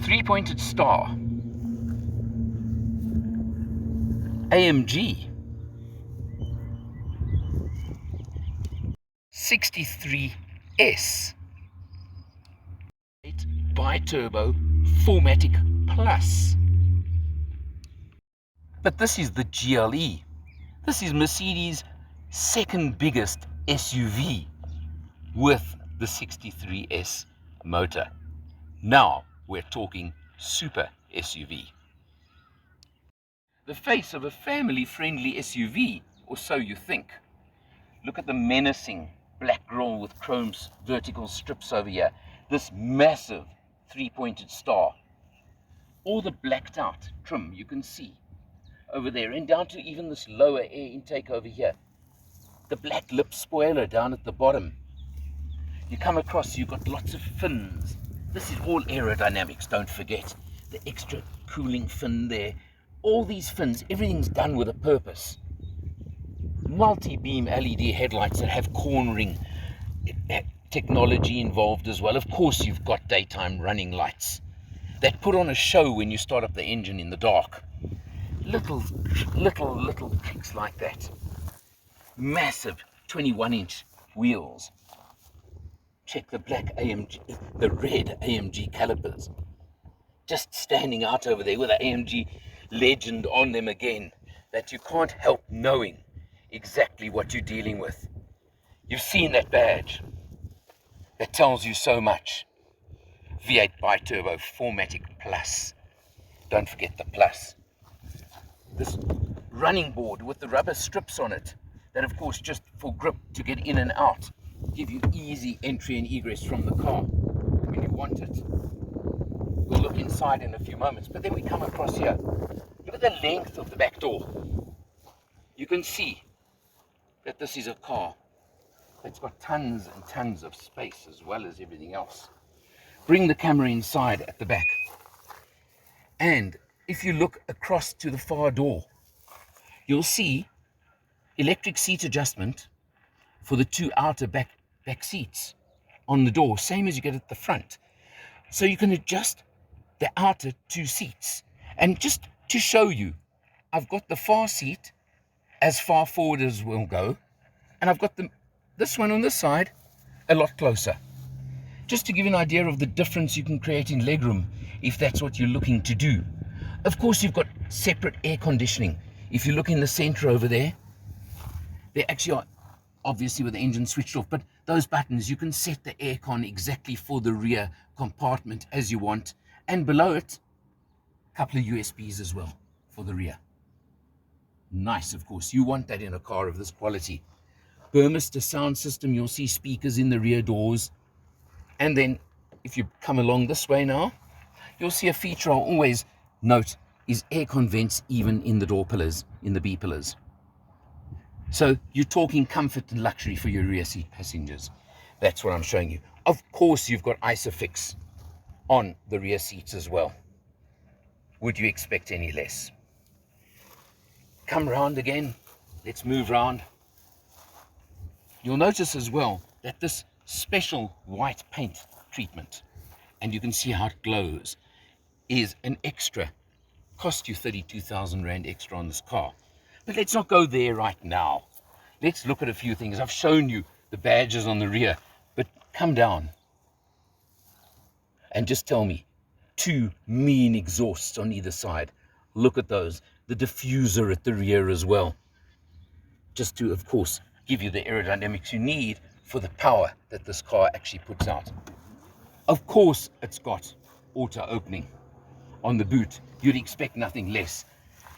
Three-pointed star. AMG 63s. Bi-turbo 4Matic Plus. But this is the GLE. This is Mercedes' second biggest SUV with the 63S motor. Now we're talking super SUV. The face of a family-friendly SUV, or so you think. Look at the menacing black grille with chrome vertical strips over here. This massive three-pointed star. All the blacked out trim you can see over there, and down to even this lower air intake over here. The black lip spoiler down at the bottom. You come across, you've got lots of fins. This is all aerodynamics, don't forget. The extra cooling fin there. All these fins, everything's done with a purpose. Multi-beam LED headlights that have cornering technology involved as well. Of course, you've got daytime running lights that put on a show when you start up the engine in the dark. Little tricks like that. Massive 21-inch wheels. Check the black AMG, the red AMG calipers. Just standing out over there with the AMG legend on them again, that you can't help knowing exactly what you're dealing with. You've seen that badge. That tells you so much. V8 bi-turbo 4Matic Plus. Don't forget the plus. This running board with the rubber strips on it, that of course just for grip to get in and out, give you easy entry and egress from the car when you want it. We'll look inside in a few moments, but then we come across here. Look at the length of the back door. You can see that this is a car that's got tons and tons of space as well as everything else. Bring the camera inside at the back. And if you look across to the far door, you'll see electric seat adjustment for the two outer back seats on the door, same as you get at the front. So you can adjust the outer two seats. And just to show you, I've got the far seat as far forward as we'll go, and I've got this one on this side a lot closer. Just to give you an idea of the difference you can create in legroom if that's what you're looking to do. Of course, you've got separate air conditioning. If you look in the center over there, they actually are obviously with the engine switched off, but those buttons, you can set the aircon exactly for the rear compartment as you want. And below it, a couple of USBs as well for the rear. Nice, of course. You want that in a car of this quality. Burmester sound system, you'll see speakers in the rear doors. And then if you come along this way now, you'll see a feature I'll always note is aircon vents even in the door pillars, in the B pillars. So you're talking comfort and luxury for your rear seat passengers. That's what I'm showing you. Of course, you've got ISOFIX on the rear seats as well. Would you expect any less? Come round again. Let's move round. You'll notice as well that this special white paint treatment, and you can see how it glows, is an extra. Cost you 32,000 Rand extra on this car. But let's not go there right now. Let's look at a few things. I've shown you the badges on the rear, but come down and just tell me, two mean exhausts on either side. Look at those. The diffuser at the rear as well. Just to, of course, give you the aerodynamics you need for the power that this car actually puts out. Of course, it's got auto opening on the boot. You'd expect nothing less.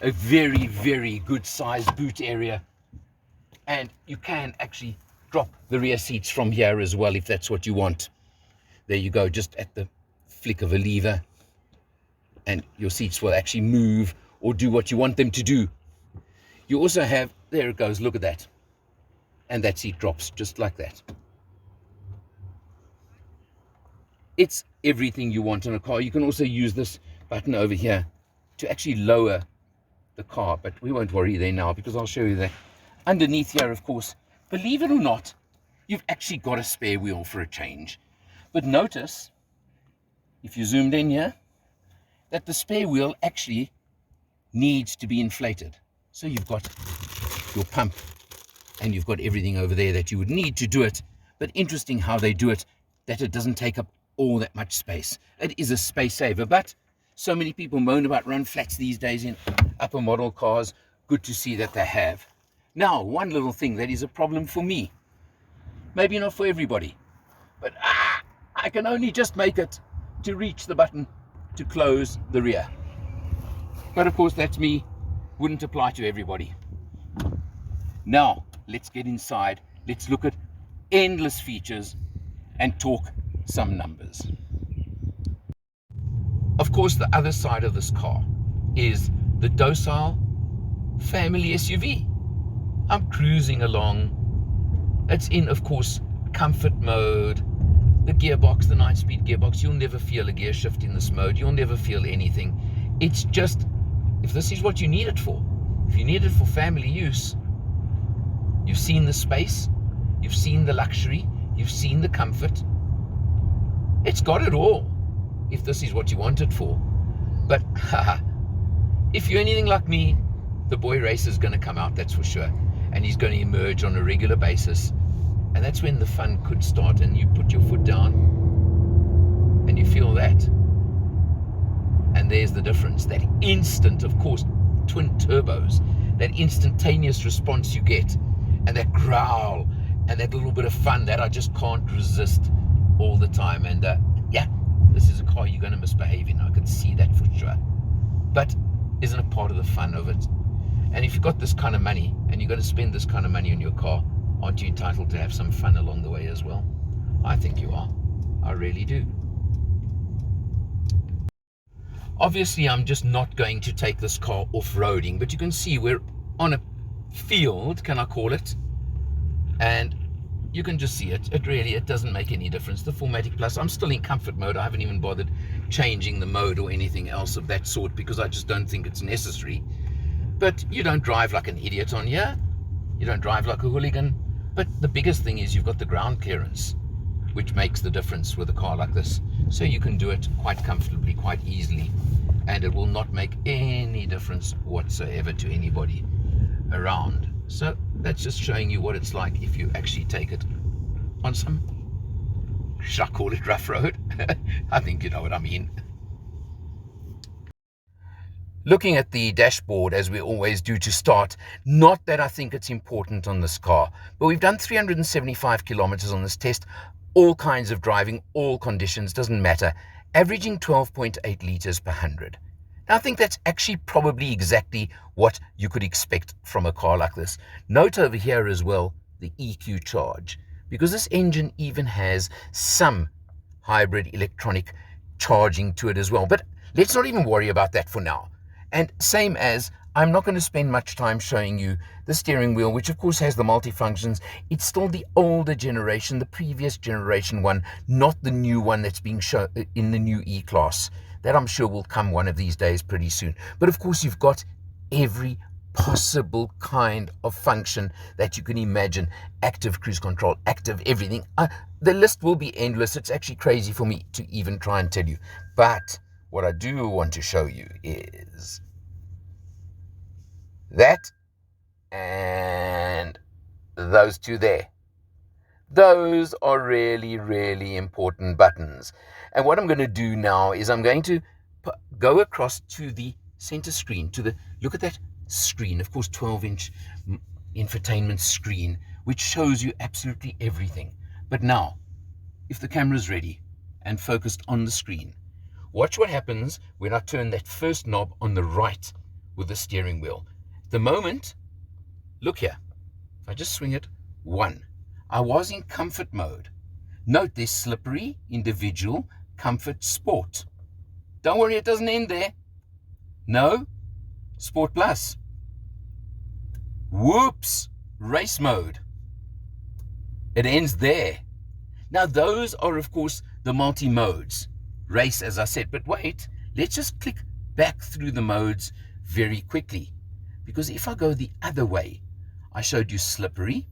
A very, very good sized boot area. And you can actually drop the rear seats from here as well if that's what you want. There you go, just at the flick of a lever. And your seats will actually move or do what you want them to do. You also have, there it goes, look at that. And that seat drops just like that. It's everything you want in a car. You can also use this button over here to actually lower the car, but we won't worry there now because I'll show you that. Underneath here, of course, believe it or not, you've actually got a spare wheel for a change. But notice, if you zoomed in here, that the spare wheel actually needs to be inflated. So you've got your pump and you've got everything over there that you would need to do it. But interesting how they do it, that it doesn't take up all that much space. It is a space saver, but so many people moan about run flats these days in upper model cars. Good to see that they have. Now, one little thing that is a problem for me, maybe not for everybody, but I can only just make it to reach the button to close the rear. But of course, that's me, wouldn't apply to everybody. Now, let's get inside. Let's look at endless features and talk some numbers. Of course, the other side of this car is the docile family SUV. I'm cruising along. It's in, of course, comfort mode. The gearbox, the 9-speed gearbox, you'll never feel a gear shift in this mode. You'll never feel anything. It's just, if this is what you need it for, if you need it for family use, you've seen the space, you've seen the luxury, you've seen the comfort. It's got it all, if this is what you want it for. But if you're anything like me, the boy racer is going to come out, that's for sure. And he's going to emerge on a regular basis. And that's when the fun could start, and you put your foot down and you feel that. And there's the difference. That instant, of course, twin turbos, that instantaneous response you get, and that growl, and that little bit of fun that I just can't resist all the time. And yeah, this is a car you're going to misbehave in. I can see that for sure. But isn't it part of the fun of it? And if you've got this kind of money, and you're going to spend this kind of money on your car, aren't you entitled to have some fun along the way as well? I think you are. I really do. Obviously, I'm just not going to take this car off-roading, but you can see we're on a field, can I call it? And you can just see it. It doesn't make any difference. The 4Matic Plus, I'm still in comfort mode. I haven't even bothered changing the mode or anything else of that sort because I just don't think it's necessary. But you don't drive like an idiot on here. You don't drive like a hooligan. But the biggest thing is you've got the ground clearance, which makes the difference with a car like this. So you can do it quite comfortably, quite easily, and it will not make any difference whatsoever to anybody around. So that's just showing you what it's like if you actually take it on some, should I call it rough road? I think you know what I mean. Looking at the dashboard, as we always do to start, not that I think it's important on this car, but we've done 375 kilometers on this test, all kinds of driving, all conditions, doesn't matter, averaging 12.8 liters per 100. Now, I think that's actually probably exactly what you could expect from a car like this. Note over here as well, the EQ charge, because this engine even has some hybrid electronic charging to it as well. But let's not even worry about that for now. And same as, I'm not going to spend much time showing you the steering wheel, which of course has the multi-functions. It's still the older generation, the previous generation one, not the new one that's being shown in the new E-Class. That I'm sure will come one of these days pretty soon. But of course, you've got every possible kind of function that you can imagine. Active cruise control, active everything. The list will be endless. It's actually crazy for me to even try and tell you. But what I do want to show you is that and those two there. Those are really, really important buttons. And what I'm going to do now is I'm going to go across to the center screen, look at that screen, of course, 12-inch infotainment screen, which shows you absolutely everything. But now, if the camera's ready and focused on the screen, watch what happens when I turn that first knob on the right with the steering wheel. The moment, look here, if I just swing it, 1. I was in comfort mode. Note there's slippery, individual, comfort, sport. Don't worry, it doesn't end there. No, sport plus. Whoops, race mode. It ends there. Now those are of course the multi-modes. Race, as I said, but wait, let's just click back through the modes very quickly. Because if I go the other way, I showed you slippery,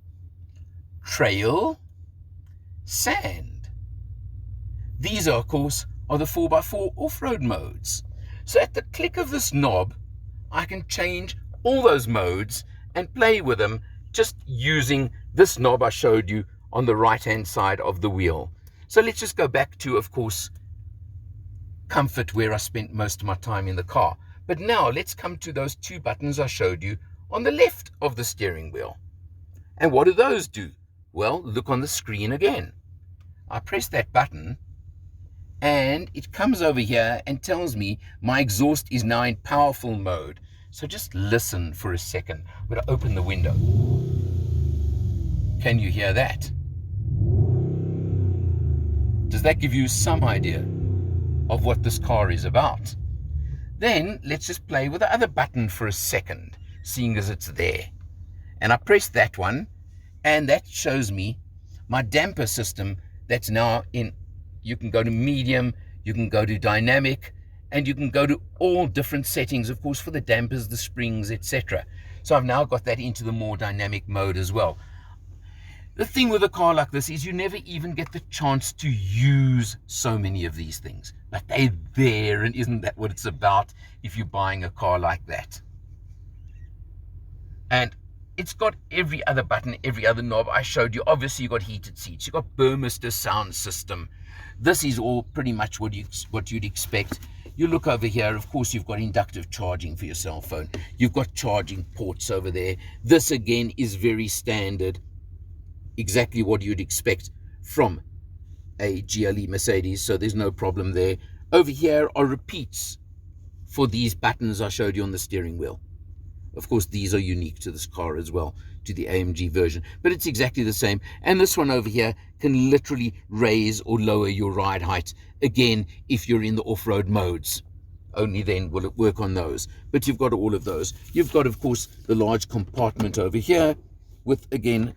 trail, sand. These are, of course, are the 4x4 off-road modes. So at the click of this knob, I can change all those modes and play with them just using this knob I showed you on the right-hand side of the wheel. So let's just go back to, of course, comfort, where I spent most of my time in the car. But now let's come to those two buttons I showed you on the left of the steering wheel. And what do those do? Well, look on the screen again. I press that button and it comes over here and tells me my exhaust is now in powerful mode. So just listen for a second. I'm going to open the window. Can you hear that? Does that give you some idea of what this car is about? Then let's just play with the other button for a second, seeing as it's there. And I press that one, and that shows me my damper system that's now in. You can go to medium, you can go to dynamic, and you can go to all different settings, of course, for the dampers, the springs, etc. So I've now got that into the more dynamic mode as well. The thing with a car like this is you never even get the chance to use so many of these things. But they're there, and isn't that what it's about if you're buying a car like that? And it's got every other button, every other knob I showed you. Obviously, you've got heated seats. You've got Burmester sound system. This is all pretty much what you'd expect. You look over here, of course, you've got inductive charging for your cell phone. You've got charging ports over there. This, again, is very standard. Exactly what you'd expect from a GLE Mercedes, so there's no problem there. Over here are repeats for these buttons I showed you on the steering wheel. Of course, these are unique to this car as well, to the AMG version, but it's exactly the same. And this one over here can literally raise or lower your ride height. Again, if you're in the off-road modes, only then will it work on those. But you've got all of those. You've got, of course, the large compartment over here with, again,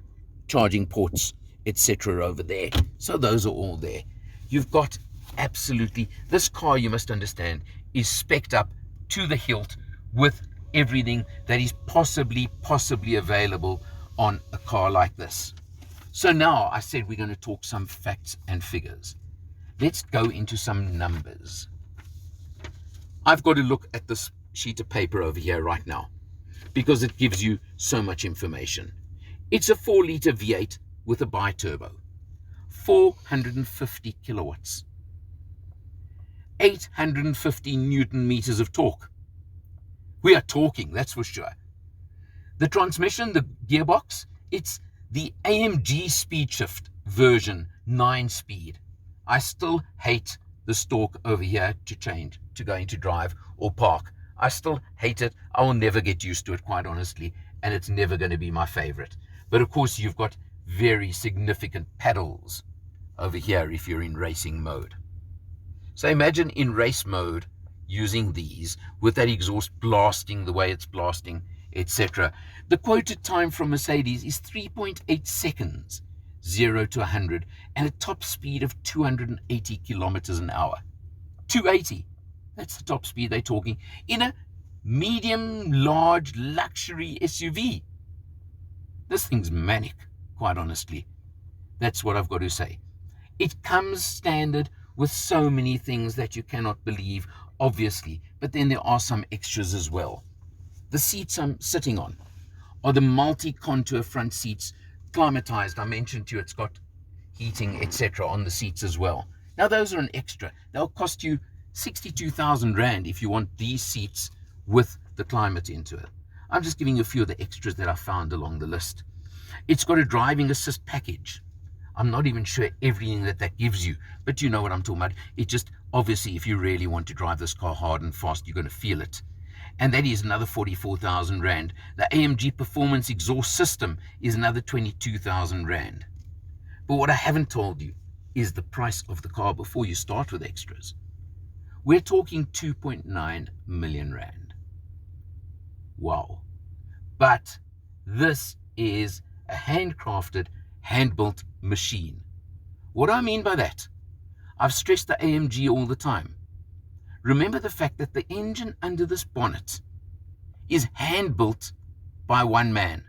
charging ports, etc. over there. So those are all there. You've got absolutely, this car, you must understand, is spec'd up to the hilt with everything that is possibly available on a car like this. So now I said we're going to talk some facts and figures. Let's go into some numbers. I've got to look at this sheet of paper over here right now because it gives you so much information. It's a 4-liter V8 with a bi-turbo, 450 kilowatts, 850 Newton meters of torque. We are talking, that's for sure. The transmission, the gearbox, it's the AMG Speedshift version 9-speed. I still hate the stalk over here to change, to go into drive or park. I still hate it. I will never get used to it, quite honestly, and it's never going to be my favorite. But of course, you've got very significant pedals over here if you're in racing mode. So imagine in race mode using these with that exhaust blasting the way it's blasting, etc. The quoted time from Mercedes is 3.8 seconds, 0 to 100, and a top speed of 280 kilometers an hour. 280. That's the top speed they're talking in a medium, large, luxury SUV. This thing's manic, quite honestly. That's what I've got to say. It comes standard with so many things that you cannot believe, obviously, but then there are some extras as well. The seats I'm sitting on are the multi-contour front seats, climatized. I mentioned to you it's got heating, etc. on the seats as well. Now, those are an extra. They'll cost you 62,000 Rand if you want these seats with the climate into it. I'm just giving you a few of the extras that I found along the list. It's got a driving assist package. I'm not even sure everything that gives you, but you know what I'm talking about. It just, obviously, if you really want to drive this car hard and fast, you're going to feel it. And that is another 44,000 Rand. The AMG Performance Exhaust System is another 22,000 Rand. But what I haven't told you is the price of the car before you start with extras. We're talking 2.9 million Rand. Wow. But this is a handcrafted, hand-built machine. What do I mean by that? I've stressed the AMG all the time. Remember the fact that the engine under this bonnet is hand-built by one man.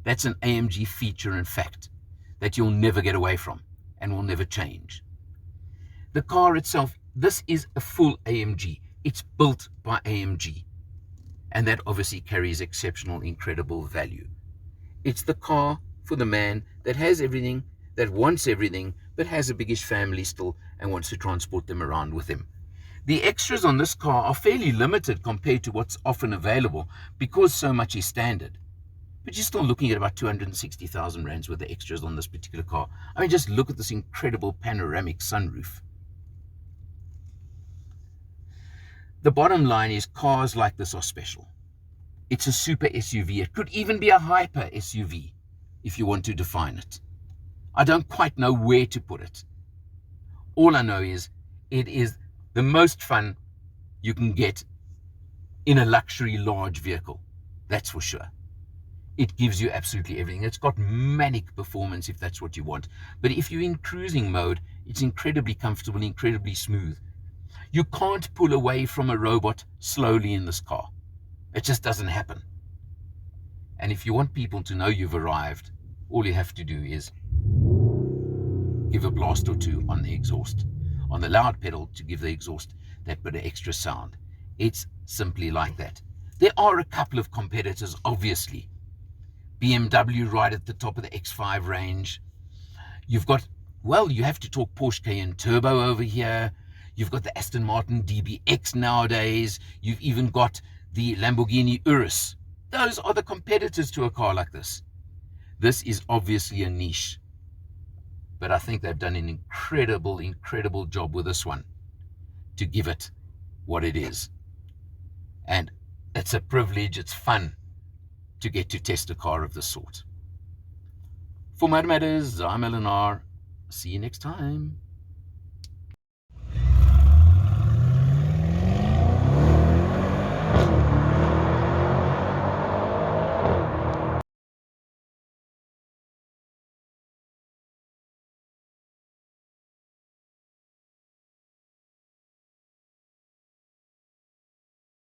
That's an AMG feature and fact that you'll never get away from and will never change. The car itself, this is a full AMG, It's built by AMG, and that obviously carries exceptional, incredible value. It's the car for the man that has everything, that wants everything, but has a biggish family still and wants to transport them around with him. The extras on this car are fairly limited compared to what's often available because so much is standard. But you're still looking at about 260,000 rands worth of extras on this particular car. I mean, just look at this incredible panoramic sunroof. The bottom line is cars like this are special. It's a super SUV. It could even be a hyper SUV if you want to define it. I don't quite know where to put it. All I know is it is the most fun you can get in a luxury large vehicle. That's for sure. It gives you absolutely everything. It's got manic performance if that's what you want. But if you're in cruising mode, it's incredibly comfortable, incredibly smooth. You can't pull away from a robot slowly in this car. It just doesn't happen. And if you want people to know you've arrived, all you have to do is give a blast or two on the exhaust, on the loud pedal to give the exhaust that bit of extra sound. It's simply like that. There are a couple of competitors, obviously. BMW right at the top of the X5 range. You've got, well, you have to talk Porsche Cayenne Turbo over here. You've got the Aston Martin DBX nowadays. You've even got the Lamborghini Urus. Those are the competitors to a car like this. This is obviously a niche, but I think they've done an incredible job with this one to give it what it is. And it's a privilege, it's fun to get to test a car of this sort. For Mud Matters, I'm Eleanor. See you next time.